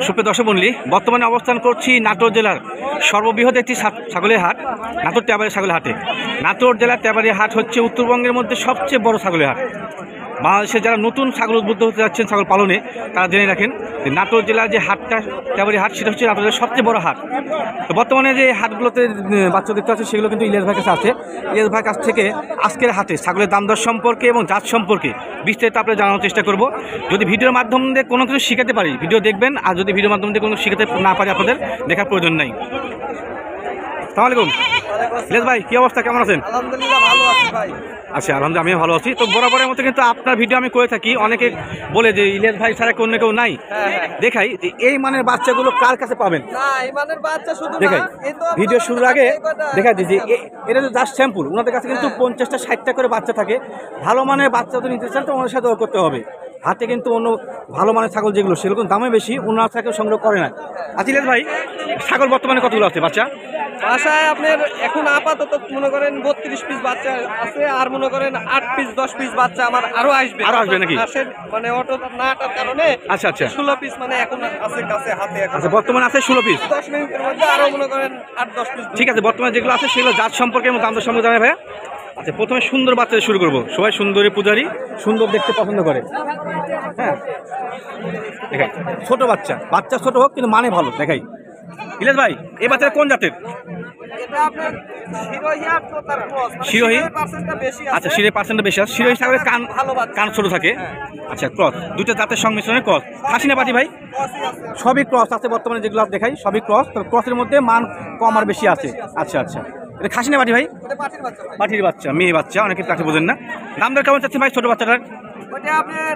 সুপ্রিয় দর্শক মণ্ডলী, বর্তমানে অবস্থান করছি নাটোর জেলার সর্ববৃহৎ একটি ছাগলের হাট, নাটোর তেবাড়িয়া ছাগলের হাটে। নাটোর জেলার তেবাড়িয়া হাট হচ্ছে উত্তরবঙ্গের মধ্যে সবচেয়ে বড় ছাগলের হাট। বাংলাদেশে যারা নতুন ছাগল উদ্বুদ্ধ হতে যাচ্ছেন ছাগল পালনে, তারা জেনে রাখেন যে নাটোর জেলার যে হাটটা, তেবাড়িয়া হাট, সেটা হচ্ছে নাটোর জেলার সবচেয়ে বড় হাট। তো বর্তমানে যে হাটগুলোতে বাচ্চা দেখতে আছে, সেগুলো কিন্তু ইলিয়াস ভাইয়ের কাছে আছে। ইলিয়াস ভাইয়ের কাছ থেকে আজকের হাটে ছাগলের দাম দর সম্পর্কে এবং জাত সম্পর্কে বিস্তারিত আপনারা জানানোর চেষ্টা করব। যদি ভিডিওর মাধ্যমে কোনো কিছু শিখাতে পারি, ভিডিও দেখবেন, আর যদি ভিডিওর মাধ্যমে কোনো শিখাতে না পারি, আপনাদের দেখার প্রয়োজন নাই। আসসালামু আলাইকুম ইলিয়াস ভাই, কি অবস্থা, কেমন আছেন? আলহামদুলিল্লাহ ভালো আছি ভাই। আচ্ছা, আলহামদুলিল্লাহ আমিও ভালো আছি। তো বরাবরের মতো কিন্তু আপনার ভিডিও আমি করে থাকি, অনেকে বলে যে ইলিয়াস ভাই ছাড়া অন্য কেউ নাই। দেখাই যে এই মানের বাচ্চাগুলো কার কাছে পাবেন। না, এই মানের বাচ্চা শুধু দেখাই না, এই তো ভিডিও শুরুর আগে দেখাই দিই যে এটা তো জাস্ট স্যাম্পল। ওনাদের কাছে কিন্তু 50টা 60টা করে বাচ্চা থাকে। ভালো মানের বাচ্চা তো নিতে চান তো ওনার সাথে করতে হবে। হাতে কিন্তু অন্য ভালো মানের ছাগল যেগুলো, সেগুলো দামে বেশি, ওনার থেকে সংগ্রহ করে না। আচ্ছা ইলিয়াস ভাই, ছাগল বর্তমানে কতগুলো আছে বাচ্চা? বাসায় আপনার এখন আপাতত মনে করেন 32 পিস বাচ্চা আছে, আর মনে করেন 8 পিস 10 পিস বাচ্চা আমার আরো আসবে। আরো আসবে নাকি? মানে অটো না আটার কারণে। আচ্ছা আচ্ছা, 16 পিস মানে এখন আছে কাছে হাতে। আচ্ছা বর্তমানে আছে 16 পিস। 10 মিনিটের মধ্যে আরো মনে করেন 8-10 পিস। ঠিক আছে, বর্তমানে যেগুলো আছে সেগুলো জাত সম্পর্কে এবং দাম দর সম্পর্কে জানাই ভাইয়া। আচ্ছা, প্রথমে সুন্দর বাচ্চা শুরু করবো। সবাই সুন্দরী পূজারি, সুন্দর দেখতে পছন্দ করে। হ্যাঁ, দেখাই ছোট বাচ্চা, বাচ্চা ছোট হোক কিন্তু মানে ভালো। দেখাই ইলিয়াস ভাই, এই বাচ্চাটা কোন জাতের? এটা আপনার শিরোহী আর তোতার ক্রস। শিরোহী? পার্সেন্টটা বেশি আছে। আচ্ছা, শিরোহী পার্সেন্টটা বেশি আছে। শিরোহী ছাগলের কান ভালো বাচ্চা। কান ছোট থাকে। আচ্ছা, ক্রস, দুটো জাতের সংমিশ্রণে ক্রস। খাসি না পাটি ভাই? ক্রসই আছে। সবই ক্রস আছে বর্তমানে যেগুলো দেখাই, সবই ক্রস। তবে ক্রসের মধ্যে মান কম আর বেশি আছে। আচ্ছা আচ্ছা, এটা খাসি না পাটি ভাই? এটা পাটির বাচ্চা ভাই। পাটির বাচ্চা, মেয়ে বাচ্চা, অনেকে কাছে বোঝেন না। দাম দর কেমন চাচ্ছেন ভাই ছোট বাচ্চাটার? ওইটা আপনার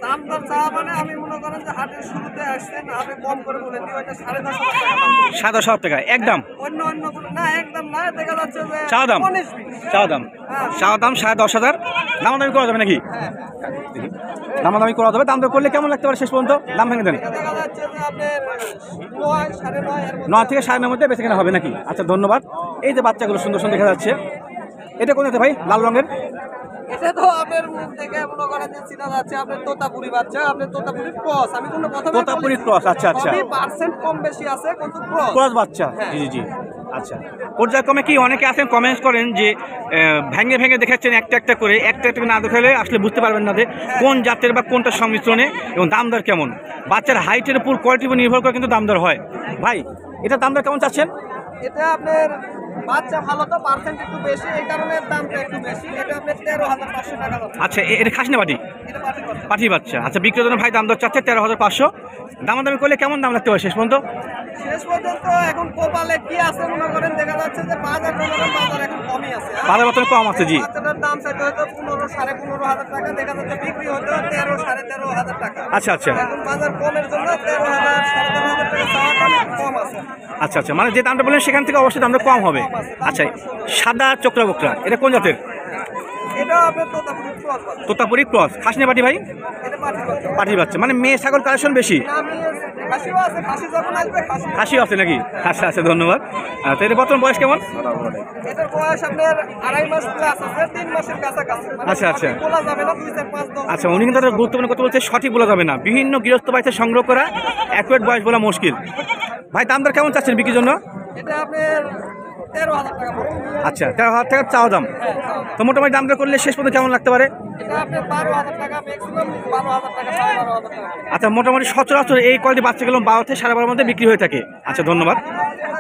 দাম দর চাওয়া মানে আমি মনে করেন যে হাটের শুরুতে আসছেন, আমি কম করে বলে দিই, ওইটা 10,500 টাকা দাম। 7,500 টাকা একদম? অন্য অন্য কোনো না, একদম না, দেখা যাচ্ছে যে চাওয়া দাম? 19-20। চাওয়া দাম, চাওয়া দাম 10,500। দামাদামি করা যাবে নাকি? দামাদামি করা যাবে। দাম দর করলে কেমন লাগতে পারে শেষ পর্যন্ত? দাম ভেঙে দেন। দেখা যাচ্ছে যে আপনার 9, 9.5 এর মধ্যে। 9 থেকে 9.5 মধ্যে বেঁচে কেনা হবে নাকি? আচ্ছা ধন্যবাদ। এই যে বাচ্চাগুলো সুন্দর সুন্দর দেখা যাচ্ছে, এটা কোন জাতের ভাই? লাল রঙের? এটা তো আপনার মুখ থেকে মনে করেন যে চিনা যাচ্ছে আপনার তোতাপুরি বাচ্চা, আপনার তোতাপুরি ক্রস। আমি কোনো প্রথমে তোতাপুরি ক্রস। আচ্ছা আচ্ছা, পার্সেন্ট কম বেশি আছে কিন্তু ক্রস। ক্রস বাচ্চা। জি জি জি। আচ্ছা, পর্যায়ক্রমে কি অনেকে আছেন কমেন্টস করেন যে ভেঙে ভেঙে দেখাচ্ছেন একটা একটা করে, একটা একটা না দেখালে আসলে বুঝতে পারবেন না যে কোন জাতের বা কোনটা সংমিশ্রণে এবং দাম দর কেমন। বাচ্চার হাইটের উপর, কোয়ালিটির উপর নির্ভর করে কিন্তু দাম দর হয়। ভাই, এটা দাম দর কেমন চাচ্ছেন? এটা আপনার বাচ্চা ভালো তো পার্সেন্ট একটু বেশি, এই কারণে দামটা একটু বেশি। এটা আপনার 13,500 টাকা দাম। আচ্ছা, এটা খাসি না পাটি? এটা পাটির বাচ্চা। পাঠির বাচ্চা। আচ্ছা, বিক্রেতা ভাই দাম দর চাচ্ছে 13,500। দামাদামি করলে কেমন দাম লাগতে পারে শেষ পর্যন্ত? শেষ পর্যন্ত এখন কপালে কি আছে মনে করেন, দেখা যাচ্ছে যে বাজার এখন কমই আছে। বাজার মতন কম আছে। জি, বাচ্চাটার দাম চাইতে হয়তো 15,000-15,500 টাকা, দেখা যাচ্ছে বিক্রি হতো 13,000-13,500 টাকা। আচ্ছা আচ্ছা এখন বাজার কমের জন্য 13,000-13,500 টাকা চাওয়া দাম কম আছে। আচ্ছা আচ্ছা, মানে যে দামটা বললেন সেখান থেকে অবশ্যই দামটা কম হবে। আচ্ছা, সাদা চোকরা বকরা, এটা কোন জাতের? এটা আপনার তোতাপুরি ক্রস বাচ্চা। তোতাপুরি ক্রস। খাসি না পাটি ভাই? এটা পাটির বাচ্চা। পাটির বাচ্চা, মানে মেয়ে ছাগল কালেকশন বেশি। না, আমি খাসিও আছে, খাসি যখন আসবে খাসি। খাসিও আছে নাকি? আচ্ছা আচ্ছা, ধন্যবাদ। তো এটা বর্তমান বয়স কেমন? এটার বয়স আপনার 2.5 মাস প্লাস আছে, 3 মাসের কাছাকাছি। মানে আচ্ছা, আচ্ছা। সঠিক বলা যাবে না, 2, 4, 5, 10। আচ্ছা, উনি কিন্তু একটা গুরুত্বপূর্ণ কথা বলছে, সঠিক বলা যাবে না। বিভিন্ন গৃহস্থ বাড়িতে সংগ্রহ করা অ্যাকুরেট বয়স বলা মুশকিল। ভাই, দাম দর কেমন চাচ্ছেন বিক্রির জন্য? এটা আপনার 13,000 টাকা পড়বে। আচ্ছা, 13,000 টাকা চাওয়া দাম। তো মোটামুটি দাম দর করলে শেষ পর্যন্ত কেমন লাগতে পারে? এটা আপনার 12,000 টাকা, ম্যাক্সিমাম 12,000 টাকা, 12,500 টাকা। আচ্ছা, মোটামুটি সচরাচর এই কোয়ালিটি বাচ্চাগুলো 12 থেকে 12.5 মধ্যে বিক্রি হয়ে থাকে। আচ্ছা, ধন্যবাদ।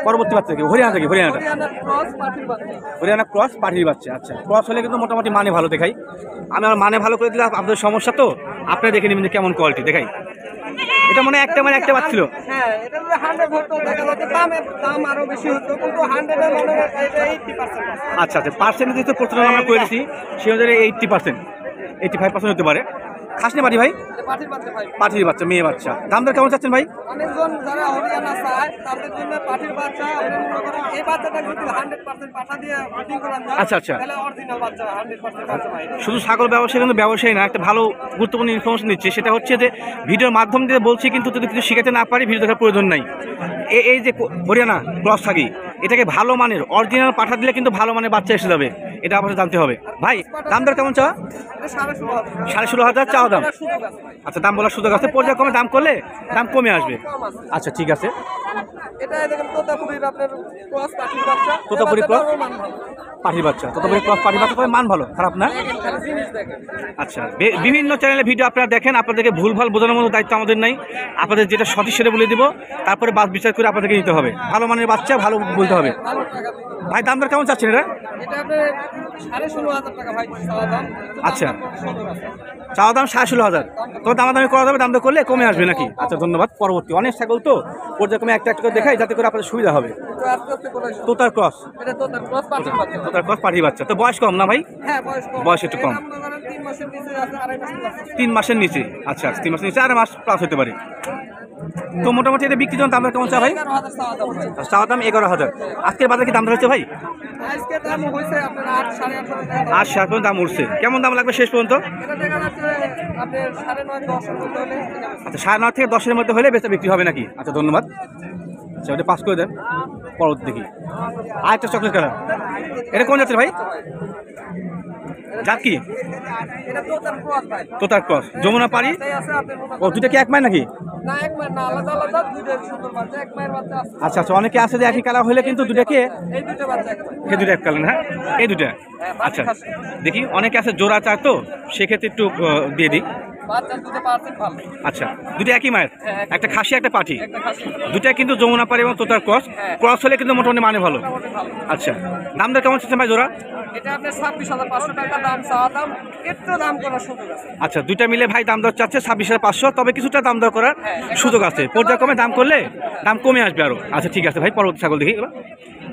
পরবর্তী বাচ্চা কি? হরিয়ানা থেকে? হরিয়ানাটা হরিয়ানার ক্রস পাটির বাচ্চা। হরিয়ানা ক্রস পাঠির বাচ্চা। আচ্ছা, ক্রস হলে কিন্তু মোটামুটি মানে ভালো দেখাই। আমি আমার মানে ভালো করে দিলে আপনাদের সমস্যা, তো আপনারা দেখে নেবেন যে কেমন কোয়ালিটি দেখাই। এটা মনে হয় একটা বাচ্চা ছিল। হ্যাঁ, এটা যদি 100 হতো দেখা যাচ্ছে দাম আরো বেশি হতো, কিন্তু 100 এর মানে এটা 80% আছে। আচ্ছা আচ্ছা, পার্সেন্টেজ যেহেতু প্রথমে আমরা করে দিচ্ছি, সেই অনুযায়ী 80%, 85% হতে পারে। খাস না পাটি ভাই? এটা পাটির বাচ্চা ভাই। পাঠির বাচ্চা, মেয়ে বাচ্চা। দাম দর কেমন চাচ্ছেন ভাই? অনেকজন যারা হরিয়ানা চায় তাদের জন্য পাটির বাচ্চা, আপনি মনে করেন এই বাচ্চাটা যদি 100% পাঠা দিয়ে ব্রিডিং করান যায়, আচ্ছা আচ্ছা, তাহলে অরিজিনাল বাচ্চা 100% বাচ্চা ভাই। শুধু ছাগল ব্যবসায়ী কিন্তু ব্যবসায়ী না, একটা ভালো গুরুত্বপূর্ণ ইনফরমেশন দিচ্ছে। সেটা হচ্ছে যে ভিডিওর মাধ্যম দিয়ে বলছি, কিন্তু যদি কিছু শেখাতে না পারি ভিডিও দেখার প্রয়োজন নাই। এই যে হরিয়ানা ক্রস থাকি, এটাকে ভালো মানের অরিজিনাল পাঠা দিলে কিন্তু ভালো মানের বাচ্চা এসে যাবে। এটা আপনার জানতে হবে। ভাই দাম দর কেমন চাওয়া? এটা 16,500 16,500 চাওয়া দাম। সুযোগ আছে ভাই। আচ্ছা, দাম বলার সুযোগ আছে, পর্যায়ক্রমে দাম করলে দাম কমে আসবে। কম আছে। আচ্ছা ঠিক আছে। এটা দেখেন তোতাপুরির আপনার ক্রস পাখির বাচ্চা। তোতাপুরি এই বাচ্চাটারও cross? মান ভালো। পাঠির বাচ্চা, ততপরে ক্রস পাঠির বাচ্চা করে মান ভালো, খারাপ না। দেখেন খালি জিনিস দেখেন। আচ্ছা, বিভিন্ন চ্যানেলে ভিডিও আপনারা দেখেন, আপনাদেরকে ভুলভাল বোঝানোর মতো দায়িত্ব আমাদের নাই। আপনাদের যেটা সঠিক সেটা বলে দিব, তারপরে বাদ বিচার করে আপনাদেরকে নিতে হবে। ভালো মানের বাচ্চা ভালো বলতে হবে। ভালো টাকা দিতে। ভাই দাম দর কেমন চাচ্ছেন এটা? এটা আপনার 16,500 টাকা ভাই চাওয়া দাম। আচ্ছা। সুযোগ আছে। চাওয়া দাম 16,500, তবে দামাদামি করা যাবে, দাম দর করলে কমে আসবে নাকি? আচ্ছা ধন্যবাদ। পরবর্তী অনেক ছাগল তো পর্যায়ক্রমে একটা একটা করে দেখাই, যাতে করে আপনাদের সুবিধা হবে। একটু আস্তে আস্তে করে আসুন। তোতার ক্রস, এটা তোতার ক্রস পাখির বাচ্চা। তোতার ক্রস পাঠির বাচ্চা, তো বয়স কম না ভাই? হ্যাঁ বয়স কম। বয়স একটু কম। এটা মনে করেন 3 মাসের নিচে আছে, 2.5 মাস প্লাস আছে। 3 মাসের নিচে। আচ্ছা 3 মাসের নিচে, 2.5 মাস প্লাস হতে পারে। তো মোটামুটি এটা বিক্রির জন্য দাম দর কেমন চা ভাই? 11,000 চাওয়া দাম ভাই। চাওয়া দাম 11,000। আজকের বাজারে কি দাম ধরেছে ভাই? আজকে দাম হয়েছে আপনার 8, 8.5 টাকা। আজ 7 পর্যন্ত দাম উঠছে, কেমন দাম লাগবে শেষ পর্যন্ত? এটা দেখা যাচ্ছে আপনার 9.5, 10 এর মধ্যে হলে এটা বেশি। আচ্ছা 9.5 থেকে 10-এর মধ্যে হলে বেচা বিক্রি হবে নাকি? আচ্ছা ধন্যবাদ। আচ্ছা ওটা পাস করে দেন, পরবর্তী দেখি। আর একটা চকলেট কালার, এটা কোন জাতের ভাই? জাত কি? এটা তোতার ক্রস ভাই। তোতার ক্রস, যমুনা পাড়ি। এটাই আছে আপনার মনে ও দুটা কি এক মায়ের নাকি? না এক মায়ের না, আলাদা আলাদা দুইটা সুন্দর বাচ্চা। এক মায়ের বাচ্চা আছে। আচ্ছা আচ্ছা, অনেকে আছে যে একই কালার হলে কিন্তু দুটাকে, এই দুটো বাচ্চা এক মায়ের। এই দুটো এক কালার, হ্যাঁ এই দুটা। আচ্ছা দেখি, অনেকে আছে জোড়া চায়, তো সেক্ষেত্রে একটু দিয়ে দিই। বাচ্চা দুটো পার্সেন্ট ভালো। আচ্ছা দুটো একই মায়ের, একটা খাসি একটা পাঠি, একটা খাসি দুটা কিন্তু যমুনা পাড়ি এবং তোতার ক্রস। ক্রস হলে কিন্তু মোটামুটি মানে ভালো। মোটামুটি ভালো। আচ্ছা দাম দর কেমন চাচ্ছেন ভাই জোড়া? এটা আপনার 26,500 টাকা দাম চাওয়া দাম। একটু দাম করার সুযোগ আছে। আচ্ছা দুইটা মিলে ভাই দাম দর চাচ্ছে 26,500, তবে কিছুটা দাম দর করার সুযোগ আছে। পর্যায়ক্রমে দাম করলে দাম কমে আসবে আরো। আচ্ছা ঠিক আছে ভাই, পরবর্তী ছাগল দেখি। এগুলো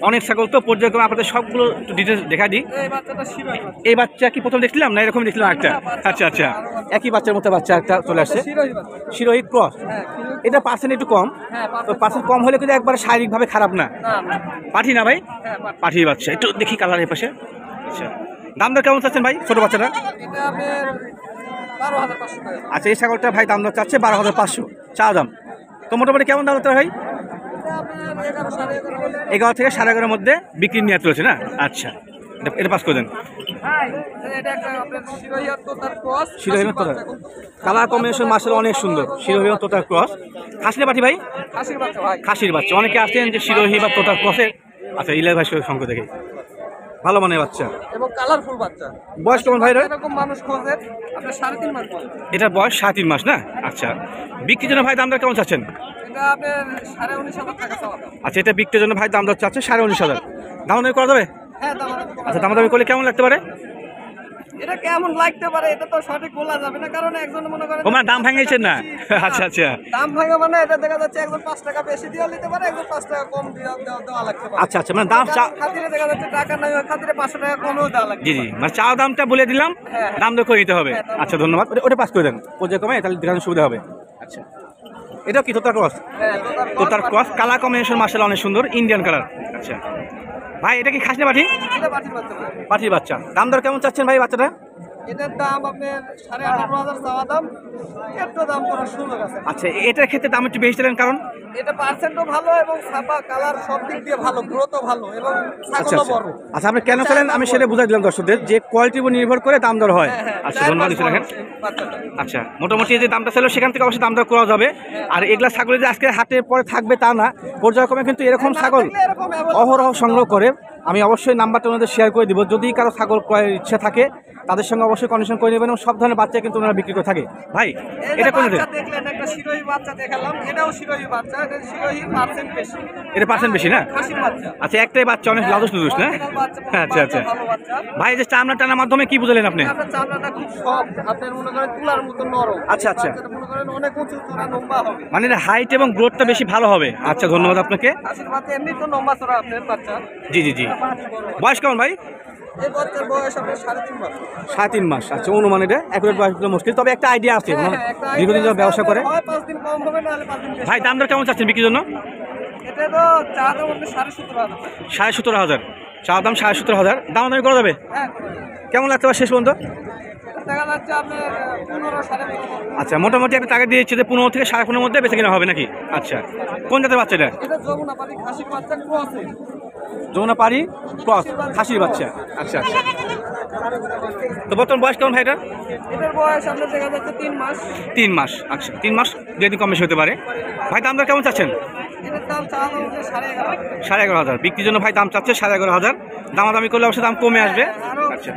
অনেক ছাগল তো পর্যায়ক্রমে আপনাদের সবগুলো একটু ডিটেলস দেখা দিই। এই বাচ্চাটা শিরোহী বাচ্চা। এই বাচ্চা কি প্রথম দেখছিলাম না এরকম দেখছিলাম একটা? আচ্ছা আচ্ছা, একই বাচ্চার মতো বাচ্চা একটা চলে আসছে, শিরোহী বাচ্চা। শিরোহী ক্রস। হ্যাঁ শিরোহী। এটা পার্সেন্ট একটু কম, হ্যাঁ তো পার্সেন্ট কম হলে কিন্তু একবারে শারীরিকভাবে খারাপ না। না না। পাঠি না ভাই? হ্যাঁ পাঠিয়ে বাচ্চা, একটু দেখি কালারের পাশে। আচ্ছা দাম দর কেমন চাচ্ছেন ভাই ছোট বাচ্চাটা? এটা আপনার 12,500 টাকা। আচ্ছা এই ছাগলটা ভাই দাম দর চাচ্ছে 12,500 চা দাম। তো মোটামুটি কেমন দাম হতে ভাই? এটা আপনার 11, 11.5 হলে 11 থেকে 11.5 মধ্যে বিক্রি নিয়ে চলেছে না? আচ্ছা এটা পাস করে দেন। এটা একটা আপনার শিরোহী আর তোতার ক্রস। শিরোহী এবং তোতার কালার কম্বিনেশন মার্শাল অনেক সুন্দর। শিরোহী এবং তোতার ক্রস, খাসির পাঠি ভাই? খাসির বাচ্চা ভাই। খাসির বাচ্চা। অনেকে আসছেন যে শিরোহী বা তোতার ক্রসের। আচ্ছা ইলাই ভাই সঙ্গে দেখে ভালো মানের বাচ্চা, এবং কালারফুল বাচ্চা। বয়স কেমন ভাই? এরকম মানুষ খোঁজে আপনার 3.5 মাস বয়স। এটার বয়স 3.5 মাস না? আচ্ছা বিক্রির জন্য ভাই দাম দর কেমন চাচ্ছেন? এটা আপনার 19,500 টাকা চাওয়া দাম। আচ্ছা এটা বিক্রির জন্য ভাই দাম দর চাচ্ছে 19,500। দামাদামি করা যাবে? হ্যাঁ দাম আচ্ছা দামাদামি করলে কেমন লাগতে পারে? এটা কেমন লাগতে পারে এটা তো সঠিক বলা যাবে না, কারণ একজন মনে করেন ও মানে দাম ভাঙিয়েছেন না? আচ্ছা আচ্ছা দাম ভাঙা মানে এটা দেখা যাচ্ছে একজন 5 টাকা বেশি দিয়ে নিতে পারে, একজন 5 টাকা কম দেওয়া লাগতে পারে। আচ্ছা আচ্ছা, মানে দাম খাতিরে দেখা যাচ্ছে টাকা নাই, ওই খাতিরে 500 টাকা কমেও দেওয়া লাগবে। জি জি, মানে চা দামটা বলে দিলাম, হ্যাঁ। দাম দর করে নিতে হবে। আচ্ছা ধন্যবাদ, ওটা পাস করে দেন পর্যায়ক্রমে, তাহলে দেখানোর সুবিধা হবে। আচ্ছা এটাও কি তোতার ক্রস? হ্যাঁ তোতার ক্রস, কালার কম্বিনেশন মার্শাল অনেক সুন্দর, ইন্ডিয়ান কালার। আচ্ছা ভাই এটা কি খাসি পাঠি? এটা পাঠির বাচ্চা ভাই। পাঠির বাচ্চা। দাম দর কেমন চাচ্ছেন ভাই বাচ্চাটা? এটার দাম আপনার 18,500 চাওয়া দাম। একটু দাম করার সুযোগ আছে। আচ্ছা এটার ক্ষেত্রে দাম একটু বেশি দিলেন কারণ? এটা পার্সেন্টও ভালো এবং ছাপা কালার সব দিক দিয়ে ভালো, গ্রোথও ভালো এবং আচ্ছা ছাগলও আচ্ছা বড়। আচ্ছা, আপনি কেন চলেন আমি সেটা বুঝাই দিলাম দর্শকদের, যে কোয়ালিটির উপর নির্ভর করে দাম দর হয়। আচ্ছা ধন্যবাদ রাখেন। আচ্ছা মোটামুটি যে দামটা ছিল সেখান থেকে অবশ্যই দাম দর করা যাবে। আর এগুলা ছাগল যে আজকে হাটের পরে থাকবে তা না, পর্যায়ক্রমে কিন্তু এরকম ছাগল অহরহ সংগ্রহ করে। আমি অবশ্যই নাম্বারটা ওনাদের শেয়ার করে দিব, যদি কারো ছাগল ক্রয়ের ইচ্ছা থাকে তাদের সঙ্গে অবশ্যই কন্ডিশন করে নেবেন, এবং সব ধরনের বাচ্চা কিন্তু ওনারা বিক্রি করে থাকে। ভাই এটা কোন বাচ্চা দেখলেন, একটা শিরোহী বাচ্চা দেখালাম, এটাও শিরোহী বাচ্চা। এটা শিরোহীর পার্সেন্ট বেশি। এটা পার্সেন্ট বেশি না? খাসির বাচ্চা। আচ্ছা একটাই বাচ্চা অনেক লাদুস লুদুস না? আচ্ছা আচ্ছা ভালো বাচ্চা। ভাই যে চামড়া টানার মাধ্যমে কি বুঝলেন আপনি? আপনার চামড়াটা খুব সফট, আপনার মনে করেন তুলার মতো নরম। আচ্ছা, আচ্ছা। বাচ্চাটা মনে করেন অনেক উঁচু চূড়া লম্বা হবে। মানে হাইট এবং গ্রোথটা বেশি ভালো হবে। আচ্ছা ধন্যবাদ আপনাকে। খাসির বাচ্চা এমনি তো লম্বা চড়া আপনার বাচ্চা। জি জি জি। বয়স কেমন ভাই? এই বাচ্চার বয়স আপনার 3.5 মাস। 3.5 মাস। আচ্ছা অনুমান এটা অ্যাকুরেট বয়সগুলো মুশকিল, তবে একটা আইডিয়া আছে, হ্যাঁ, একটা দীর্ঘদিন ধরে ব্যবসা করে। হয় 5 দিন কম হবে, নাহলে 5 দিন বেশি। ভাই দাম দর কেমন চাচ্ছেন বিক্রির জন্য? এটা তো চা দাম আপনার 17,500 টাকা। 17,500 চা দাম, 17,500 দাম দামি করা যাবে? হ্যাঁ কেমন লাগতে পারে শেষ পর্যন্ত? দেখা যাচ্ছে আপনার 15, 15.5। আচ্ছা মোটামুটি একটা টাকা দিয়েছে যে 15 থেকে 15.5 মধ্যে বেঁচে কিনা হবে নাকি? আচ্ছা কোন জাতের বাচ্চা এটা? এটা যমুনা পাতি খাসির বাচ্চা ক্রসে। যমুনাপাড়ি ক্রস খাসির বাচ্চা। আচ্ছা আচ্ছা। তো বর্তমান বয়স কেমন ভাই এটা? এটার বয়স আপনার দেখা যাচ্ছে 3 মাস। 3 মাস। আচ্ছা 3 মাস, 2 দিন কম বেশি হতে পারে। ভাই দাম দর কেমন চাচ্ছেন? এটার দাম চাওয়া হচ্ছে 11.5। 11,500 বিক্রির জন্য ভাই দাম চাচ্ছে 11,500। দামাদামি করলে অবশ্যই দাম কমে আসবে। আচ্ছা,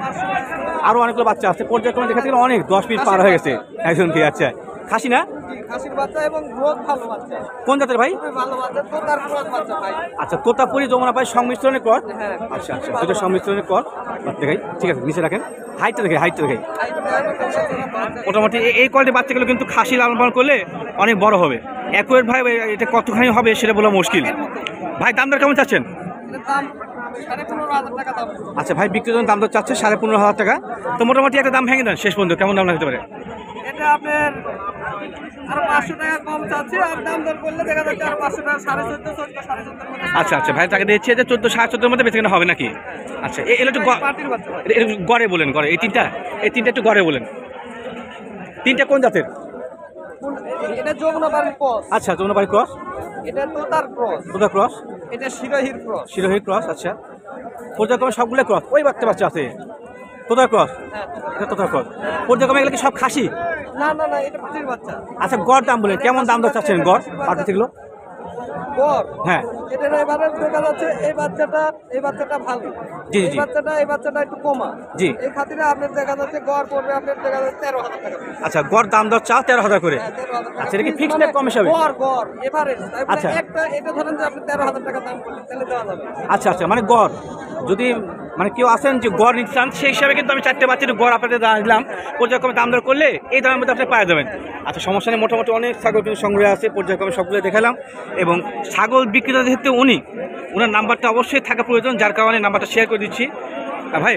আরও অনেকগুলো বাচ্চা আছে পর্যায়ক্রমে দেখা যাচ্ছে অনেক 10 পিস পার হয়ে গেছে একজন কি। আচ্ছা খাসি না? খাসির বাচ্চা এবং গ্রোথ ভালো বাচ্চা। কোন জাতের ভাই? খুবই ভালো বাচ্চা, তোতার ক্রস বাচ্চা ভাই। আচ্ছা তোতাপুরি যমুনাপাড়ি সংমিশ্রণের ক্রস। হ্যাঁ। আচ্ছা আচ্ছা, দুটো সংমিশ্রণের ক্রস দেখাই। ঠিক আছে নিচে রাখেন, হাইটটা দেখাই, হাইটটা দেখাই। মোটামুটি এই কোয়ালিটির বাচ্চাগুলো কিন্তু খাসি লালন পালন করলে অনেক বড় হবে। অ্যাকুরেট ভাই এটা কতখানি হবে সেটা বলা মুশকিল। ভাই দাম দর কেমন চাচ্ছেন? এটার দাম 15,500 টাকা দাম। আচ্ছা ভাই বিক্রির জন্য দাম দর চাচ্ছে 15,500 টাকা। তো মোটামুটি একটা দাম ভেঙে দেন শেষ পর্যন্ত, কেমন দাম লাগতে পারে? এটা আপনার আরো 500 টাকা কম চাচ্ছি, আর দাম দর করলে দেখা যাচ্ছে আরো 500 টাকা, 14.5 14.5 মধ্যে। আচ্ছা আচ্ছা ভাই তাকে দিচ্ছে যে 14 14.5 মধ্যে বেঁচে কেনা হবে নাকি? আচ্ছা এগুলো একটু পার্টির বাচ্চা ভাই। একটু গড়ে বলেন, গড়ে এই তিনটা একটু গড়ে বলেন। তিনটা কোন জাতের? এটা যমুনাপাড়ির ক্রস। আচ্ছা যমুনাপাড়ি ক্রস, এটা তোতার ক্রস। তোতা ক্রস, এটা শিরোহির ক্রস। শিরোহী ক্রস। আচ্ছা পর্যায়ক্রমে সবগুলো ক্রস। ওই বাচ্চা বাচ্চা আছে তোতার ক্রস, হ্যাঁ। এটা তোতার ক্রস। পর্যায়ক্রমে এগুলো কি সব খাসি? না না না, এটা পার্টির বাচ্চা। আচ্ছা গড় দাম বলেন, কেমন দাম দর চাচ্ছেন গড় পার্টি থেকেগুলো? গড় হ্যাঁ এটার এবারে দেখা যাচ্ছে এই বাচ্চাটা ভালো। জি, জি, জি। এই বাচ্চাটা একটু কমা। জি। এই খাতিরে আপনার দেখা যাচ্ছে গড় পড়বে আপনার দেখা যাচ্ছে 13,000 টাকা। আচ্ছা গড় দাম দর চাও 13,000 করে। হ্যাঁ, 13,000 টাকা। আচ্ছা এটা কি ফিক্সড না কম বেশি হবে? গড় এভারেজ। আচ্ছা। একটা এটা ধরেন যে আপনি 13,000 টাকা দাম করলেন, তাহলে দেওয়া যাবে। আচ্ছা আচ্ছা, মানে গড় যদি মানে কেউ আসেন যে গড় নিতে চান সেই হিসাবে কিন্তু আমি 4টে বাচ্চার গড় আপনাদের দিলাম। পর্যায়ক্রমে দাম দর করলে এই দামের মধ্যে আপনি পাওয়া যাবেন। আচ্ছা সমস্যা নেই, মোটামুটি অনেক ছাগল কিন্তু সংগ্রহ আছে, পর্যায়ক্রমে সবগুলো দেখালাম। এবং ছাগল বিক্রেতা যেহেতু ওনার নাম্বারটা অবশ্যই থাকা প্রয়োজন, যার কারণে নাম্বারটা শেয়ার করে দিচ্ছি। ভাই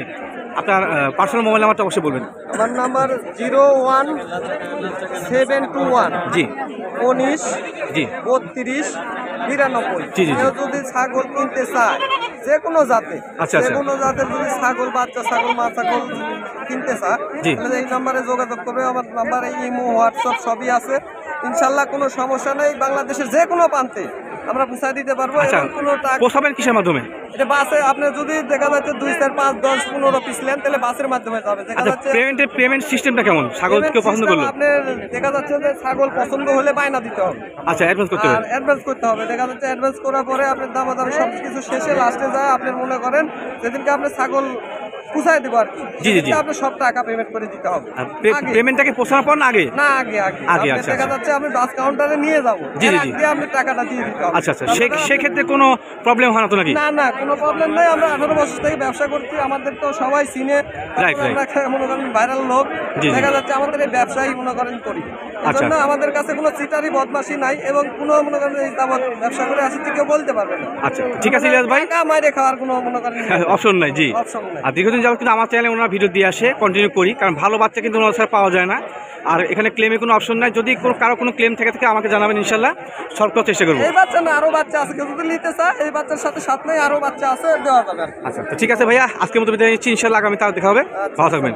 আপনার পার্সোনাল মোবাইল নাম্বারটা অবশ্যই বলবেন। আমার নাম্বার 01721 জি 19 জি 32 92। জি, জি, জি। কেউ যদি ছাগল কিনতে চায় যে কোনো জাতে, আচ্ছা, আচ্ছা। যে কোনো জাতের যদি ছাগল, বাচ্চা ছাগল, মা ছাগল কিনতে চায়, জি। তাহলে এই নাম্বারে যোগাযোগ করবে। আমার নাম্বারে ইমো, হোয়াটসঅ্যাপ সবই আছে। ইনশাল্লাহ কোনো সমস্যা নেই, বাংলাদেশের যে কোনো প্রান্তে আমরা পৌঁছায় দিতে পারবো। আচ্ছা এবং কোনো টাকা পোষাবেন কিসের মাধ্যমে? এটা বাসে আপনি যদি দেখা যাচ্ছে 2 4 5 10 15 পিস নেন, তাহলে বাসের মাধ্যমে যাবে। দেখা আচ্ছা যাচ্ছে পেমেন্ট সিস্টেমটা কেমন? ছাগল কেউ পছন্দ করলো? আপনার দেখা যাচ্ছে যে ছাগল পছন্দ হলে বায়না দিতে হবে। আচ্ছা অ্যাডভান্স করতে আর হবে। অ্যাডভান্স করতে হবে। দেখা যাচ্ছে অ্যাডভান্স করার পরে আপনার দামাদাম সব কিছু শেষে লাস্টে যায় আপনার মনে করেন যেদিনকে আপনি ছাগল পুষায় দেবো আর কি, জি, জি, জি। আপনি সব টাকা পেমেন্ট করে দিতে হবে। আগে। পেমেন্টটাকে পোষানোর পর না আগে? না আগে আগে, আপনি আচ্ছা, দেখা আচ্ছা। যাচ্ছে আপনি বাস কাউন্টারে নিয়ে যাবো, জি, জি, জি। আপনি টাকাটা দিয়ে দিতে হবে। আচ্ছা আচ্ছা, তারপরে সেক্ষেত্রে কোনো প্রবলেম হয় না তো নাকি? না না, কোনো প্রবলেম নেই। আমরা 18 বছর থেকে ব্যবসা করছি, আমাদের তো সবাই চিনে। Right, right. আমরা মনে করেন ভাইরাল লোক, জি, জি। দেখা যাচ্ছে আমাদের এই ব্যবসায়ী মনে করেন করি। আচ্ছা। এজন্য আমাদের কাছে কোনো চিটারি বদমাশি নাই, এবং কোনো মনে করেন এই দামত ব্যবসা করে আসি কেউ বলতে পারবে না। আচ্ছা ঠিক আছে ইলিয়াস ভাই, টাকা মাইরে খাওয়ার কোনো মনে করেন অপশন নাই। জি অপশন নাই। আর দীর্ঘদিন যাবত কিন্তু আমার চ্যানেলে ওনারা ভিডিও দিয়ে আসে, কন্টিনিউ করি, কারণ ভালো বাচ্চা কিন্তু ওনার ছাড়া পাওয়া যায় না। আর এখানে ক্লেমের কোনো অপশন নাই। যদি কারো কোনো ক্লেম থেকে আমাকে জানাবেন, ইনশাল্লাহ সলভ করার চেষ্টা করবো। এই বাচ্চা না আরো বাচ্চা আছে, কেউ যদি নিতে চায় এই বাচ্চার সাথে সাথে নাই আরো বাচ্চা আছে, দেওয়া যাবে। আচ্ছা তো ঠিক আছে ভাইয়া, আজকের মতো বিদায় নিচ্ছি। ইনশাল্লাহ আগামী তাও দেখা হবে। ভালো থাকবেন।